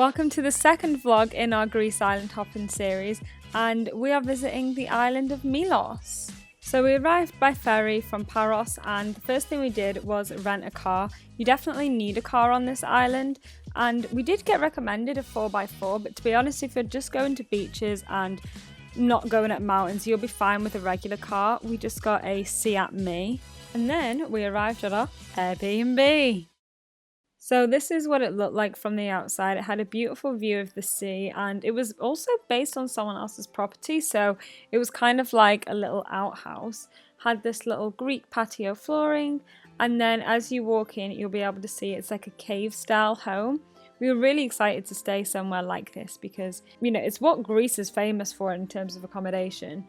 Welcome to the second vlog in our Greece island hopping series, and we are visiting the island of Milos. So we arrived by ferry from Paros, and the first thing we did was rent a car. You definitely need a car on this island, and we did get recommended a 4x4, but to be honest, if you're just going to beaches and not going up mountains, you'll be fine with a regular car. We just got a Seat Me, and then we arrived at our Airbnb. So this is what it looked like from the outside. It had a beautiful view of the sea, and it was also based on someone else's property, so it was kind of like a little outhouse. Had this little Greek patio flooring, and then as you walk in, you'll be able to see it's like a cave style home. We were really excited to stay somewhere like this because, you know, it's what Greece is famous for in terms of accommodation.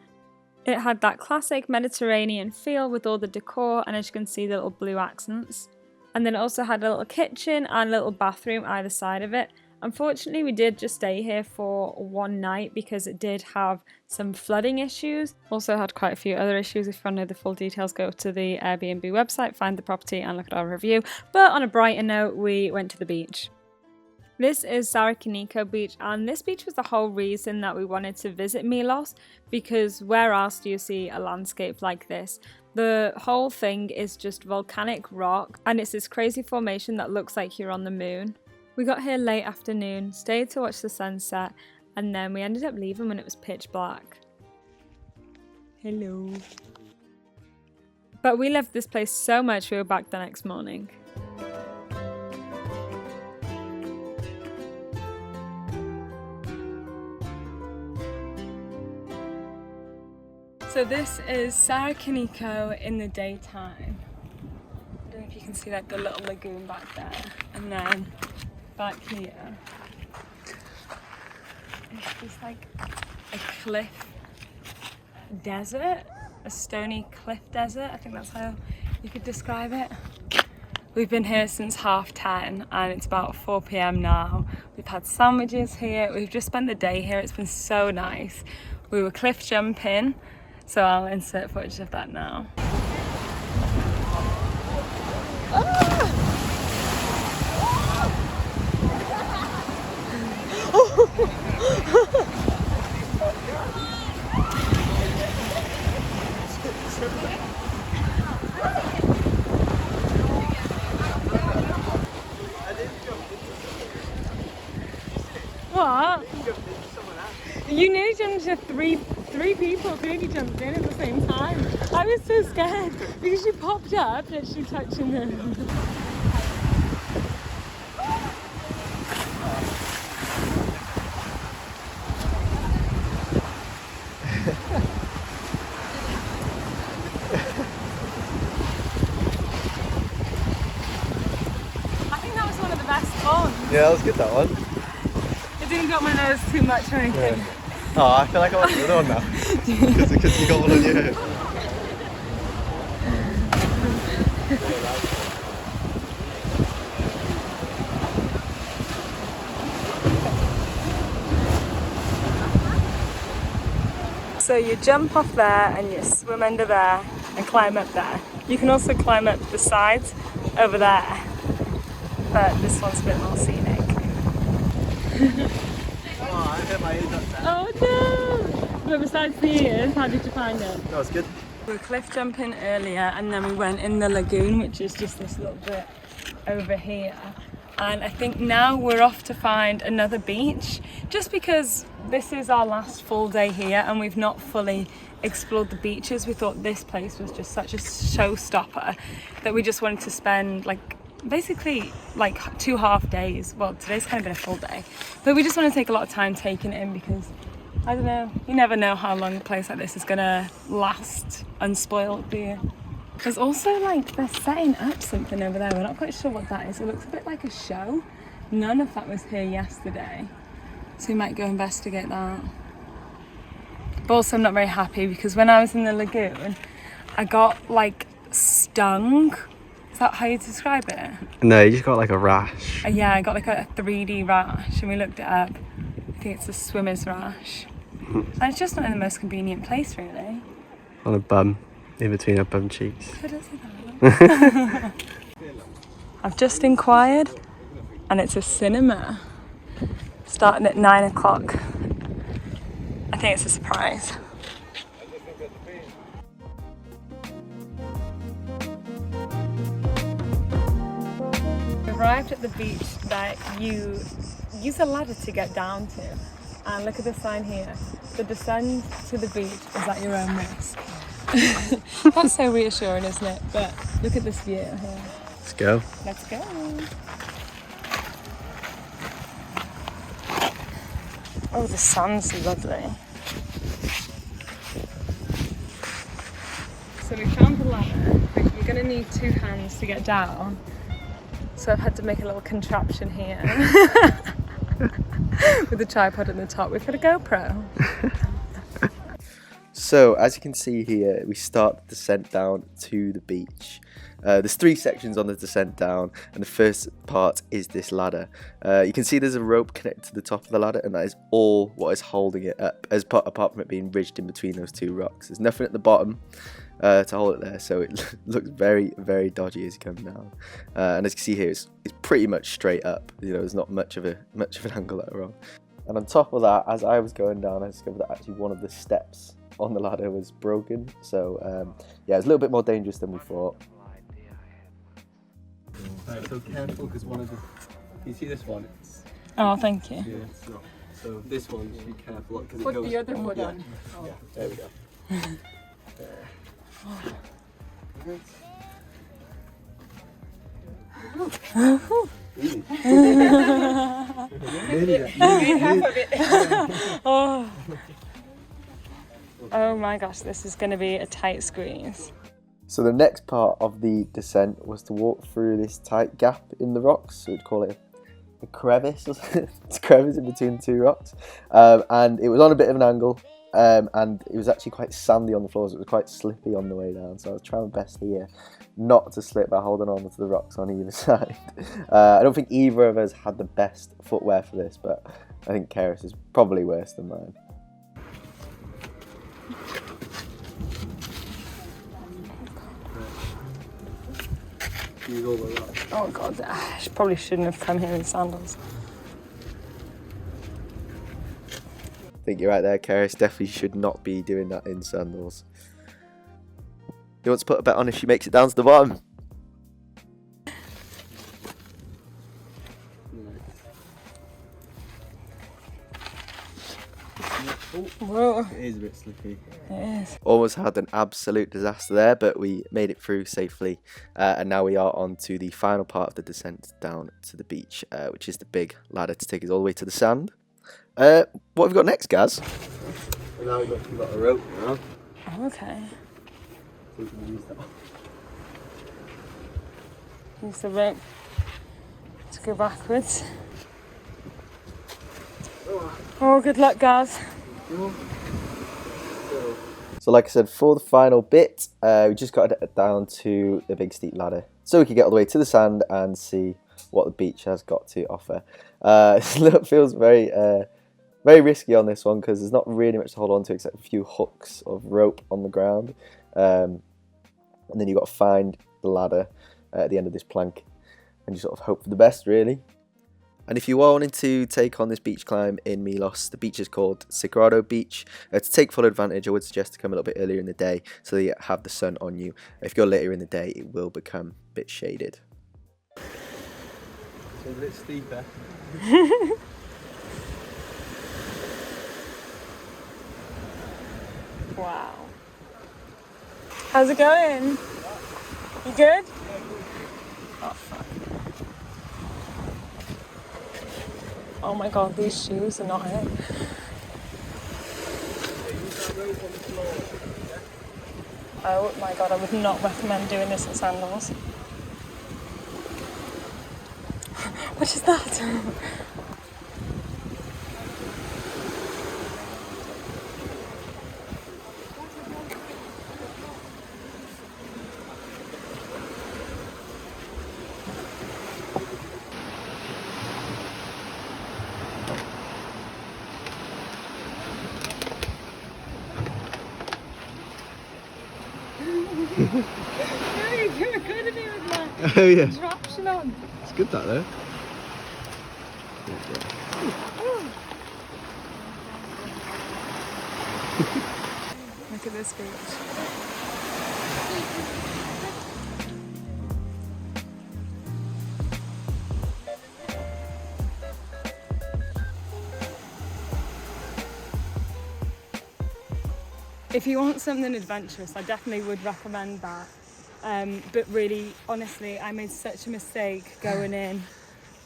It had that classic Mediterranean feel with all the decor, and as you can see, the little blue accents. And then it also had a little kitchen and a little bathroom either side of it. Unfortunately, we did just stay here for one night because it did have some flooding issues. Also had quite a few other issues. If you want to know the full details, go to the Airbnb website, find the property and look at our review. But on a brighter note, we went to the beach. This is Sarakiniko beach, and this beach was the whole reason that we wanted to visit Milos, because where else do you see a landscape like this? The whole thing is just volcanic rock, and it's this crazy formation that looks like you're on the moon. We got here late afternoon, stayed to watch the sunset, and then we ended up leaving when it was pitch black. Hello. But we loved this place so much we were back the next morning. So this is Sarakiniko in the daytime. I don't know if you can see like the little lagoon back there, and then back here it's just like a cliff desert, a stony cliff desert. I think that's how you could describe it. We've been here since 10:30 and it's about 4 PM now. We've had sandwiches here. We've just spent the day here. It's been so nice. We were cliff jumping. So I'll insert footage of that now. What? You nearly jumped to three people nearly jumped in at the same time. I was so scared because she popped up, literally touching them. I think that was one of the best ones. Yeah, that was good, that one. It didn't got my nose too much or anything. Yeah. Oh, I feel like I want the other one now. Because you got one on your head. So you jump off there and you swim under there and climb up there. You can also climb up the sides over there, but this one's a bit more scenic. Oh, I hit my ears up there. Oh no! But besides the ears, how did you find it? That was good. We were cliff jumping earlier and then we went in the lagoon, which is just this little bit over here. And I think now we're off to find another beach, just because this is our last full day here and we've not fully explored the beaches. We thought this place was just such a showstopper that we just wanted to spend basically 2 half days. Well, today's kind of been a full day, but we just want to take a lot of time taking it in because, I don't know, you never know how long a place like this is gonna last unspoiled, do you? There's also they're setting up something over there. We're not quite sure what that is. It looks a bit like a show. None of that was here yesterday, so we might go investigate that. But also I'm not very happy because when I was in the lagoon I got stung. Is that how you describe it? No, you just got a rash. Yeah, I got a 3D rash and we looked it up. I think it's a swimmer's rash. And it's just not in the most convenient place, really. On a bum, in between her bum cheeks. I don't see that. I've just inquired and it's a cinema. starting at 9 o'clock. I think it's a surprise. We arrived at the beach that you use a ladder to get down to. And look at the sign here. The descent to the beach is at your own risk. That's so reassuring, isn't it? But look at this view here. Let's go. Let's go. Oh, the sand's lovely. So we found the ladder, but you're going to need 2 hands to get down. So I've had to make a little contraption here. With the tripod on the top. We've got a GoPro. So, as you can see here, we start the descent down to the beach. There's 3 sections on the descent down, and the first part is this ladder. You can see there's a rope connected to the top of the ladder, and that is all what is holding it up, apart from it being ridged in between those 2 rocks. There's nothing at the bottom to hold it there, so it looks very, very dodgy as you come down. And as you can see here, it's pretty much straight up. You know, there's not much of an angle that we're on. And on top of that, as I was going down, I discovered that actually one of the steps on the ladder was broken. So yeah, it's a little bit more dangerous than we thought. Right, so careful, because one of the, you see this one? Oh, thank you. Yeah, it's not. So this one, you should be careful because it Put goes. the other one on. Oh. Yeah, there we go. There. Easy. Oh. Oh my gosh, this is going to be a tight squeeze. So the next part of the descent was to walk through this tight gap in the rocks. So we'd call it a crevice. It's a crevice in between 2 rocks. And it was on a bit of an angle. And it was actually quite sandy on the floors. It was quite slippy on the way down. So I was trying my best here not to slip by holding on to the rocks on either side. I don't think either of us had the best footwear for this, but I think Karis is probably worse than mine. Oh god, I probably shouldn't have come here in sandals. I think you're right there, Karis. Definitely should not be doing that in sandals. You want to put a bet on if she makes it down to the bottom? Whoa. It is a bit slippy. It is. Almost had an absolute disaster there, but we made it through safely. And now we are on to the final part of the descent down to the beach, which is the big ladder to take us all the way to the sand. What have we got next, Gaz? And now we've got a rope now. Oh, okay. So we can use that. Use the rope to go backwards. Oh, good luck, guys. So like I said, for the final bit, we just got it down to the big steep ladder so we could get all the way to the sand and see what the beach has got to offer. It feels very risky on this one because there's not really much to hold on to except a few hooks of rope on the ground. And then you've got to find the ladder at the end of this plank and you sort of hope for the best, really. And if you are wanting to take on this beach climb in Milos, the beach is called Tsigrado Beach. To take full advantage, I would suggest to come a little bit earlier in the day so that you have the sun on you. If you go later in the day, it will become a bit shaded. So a bit steeper. Wow. How's it going? You good? Oh, fuck. Oh my god, these shoes are not it. Oh my god, I would not recommend doing this in sandals. What is that? Hey, you're good at me with my Oh yeah, contraption on. it's good that though. Ooh. Look at this beach. If you want something adventurous, I definitely would recommend that. But really, honestly, I made such a mistake going in.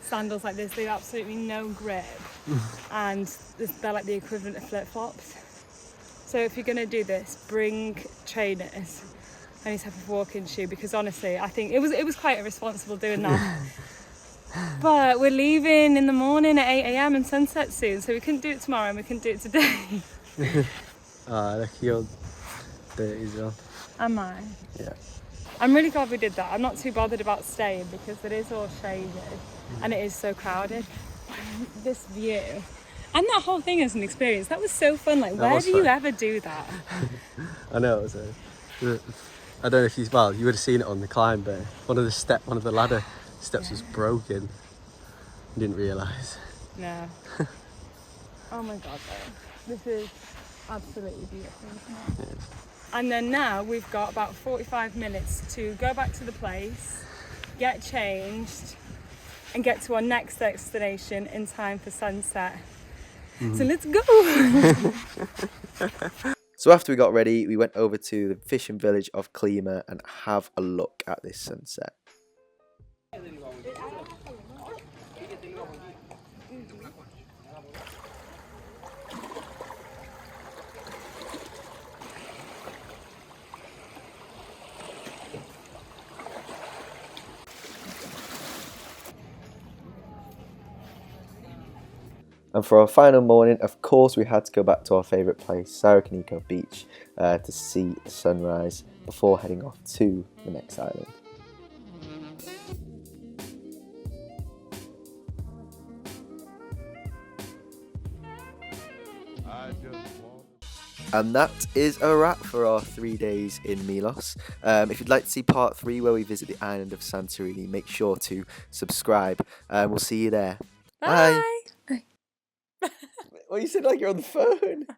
Sandals like this, they have absolutely no grip, and they're like the equivalent of flip-flops. So if you're going to do this, bring trainers, any type of walking shoe, because honestly, I think it was quite irresponsible doing that. But we're leaving in the morning at 8 a.m. and sunset soon, so we couldn't do it tomorrow and we couldn't do it today. Look, you're dirty as well. Am I? Yeah. I'm really glad we did that. I'm not too bothered about staying because it is all shaded and it is so crowded. This view and that whole thing as an experience, that was so fun. Like, where do you ever do that? I know, it was I don't know if you would have seen it on the climb, but one of the ladder steps was broken. I didn't realise. No. Oh my god, though. This is absolutely beautiful, isn't it? And then now we've got about 45 minutes to go back to the place, get changed, and get to our next destination in time for sunset. So let's go! So after we got ready, we went over to the fishing village of Klima and have a look at this sunset. And for our final morning, of course, we had to go back to our favourite place, Sarakiniko Beach, to see the sunrise before heading off to the next island. And that is a wrap for our 3 days in Milos. If you'd like to see part 3 where we visit the island of Santorini, make sure to subscribe. We'll see you there. Bye! Well, you said like you're on the phone.